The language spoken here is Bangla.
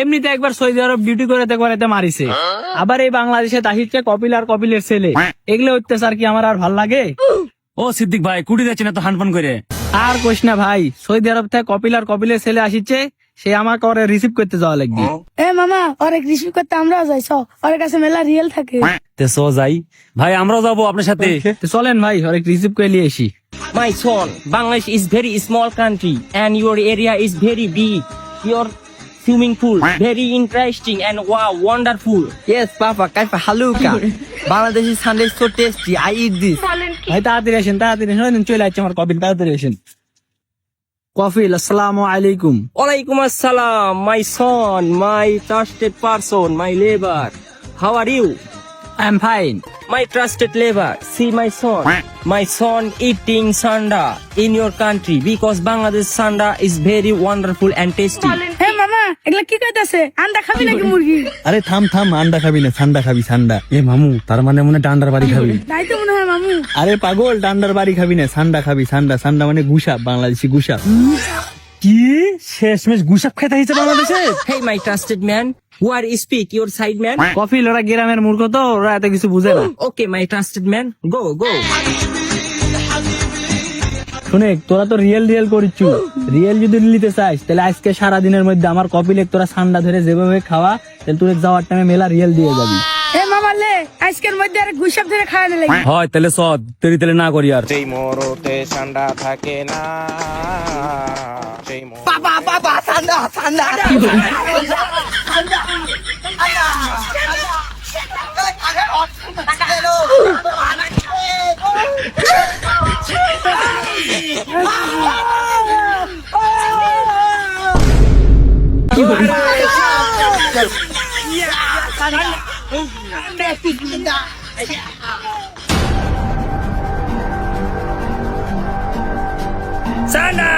এমনিতে একবার সৌদি আরব ডিউটি করে মারিছে, আবার এই বাংলাদেশে আসিচ্ছে কপিল আর কপিলের ছেলে। এগুলো অত্যাচার কি আমার আর ভাল লাগে? ও সিদ্দিক ভাই কুটি যাচ্ছে না তো হানপান করে। আর কোশ না ভাই, সৌদি আরব থেকে কপিল আর কপিলের ছেলে আসিচ্ছে, সে আমাকে ওরে রিসিভ করতে যাওয়া লাগবে। এ মামা অনেক রিসিভ করতে আমরাও যাই, ওর কাছে মেলা রিয়েল থাকে। তে সো যাই ভাই, আমরাও যাবো আপনার সাথে। তো চলেন ভাই, ওরে রিসিভ করে নিয়ে আসি। My son, Bangladesh is very small country and your area is very big. Your swimming pool very interesting and wow, wonderful. Yes, Papa, kaifa haluka. Bangladeshi Sunday is so tasty. I eat this. ভাই তাড়াতাড়ি আসেন, চলে আসছে আমার কপিল, তাড়াতাড়ি আসেন। কপিল, আসসালামু আলাইকুম। Walaikum assalam, my son, my trusted person, my labor. How are you? I am fine. My trusted labor, see my son eating sanda in your country because Bangladesh sanda is very wonderful and tasty. হে মামা এগুলা কি কইতাছে? আন্ডা খাবি নাকি মুরগি? আরে থাম আন্ডা খাবি না, ঠান্ডা খাবি ঠান্ডা। এ মামু তার মানে মনে ডান্ডার বাড়ি খাবি। তাই তো মনে হয় মামু। আরে পাগল, ডান্ডার বাড়ি খাবি না, ঠান্ডা খাবি ঠান্ডা। ঠান্ডা মানে গুসাপ, বাংলাদেশি গুসাপ। কি শেষমেশ গুসাপ খেতে হয়েছে বাংলাদেশে? Hey my trusted man, who are you speak your side man? Kapil, ওরা গ্রামের মূর্খ তো, ওরা এত কিছু বুঝে না। Okay my trusted man, go. শুনে, তোরা তো রিয়েল করিচ্ছু। রিয়েল যদি নিতে চাইস তাহলে আজকে সারা দিনের মধ্যে আমার কপিলে তোরা ঠান্ডা ধরে যেভাবে খাওয়া, তাহলে তোর যাওয়ার টাইমে মেলা রিয়েল দিয়ে যাবি। এ মামা লে আজকের মধ্যে আর গুসাপ ধরে খাওয়া না লাগে। হয় তাহলে সদ তেরি তেলে না করি আর। সেই মোড়তে ঠান্ডা থাকে না, সেই Papa, Sanda. Sana!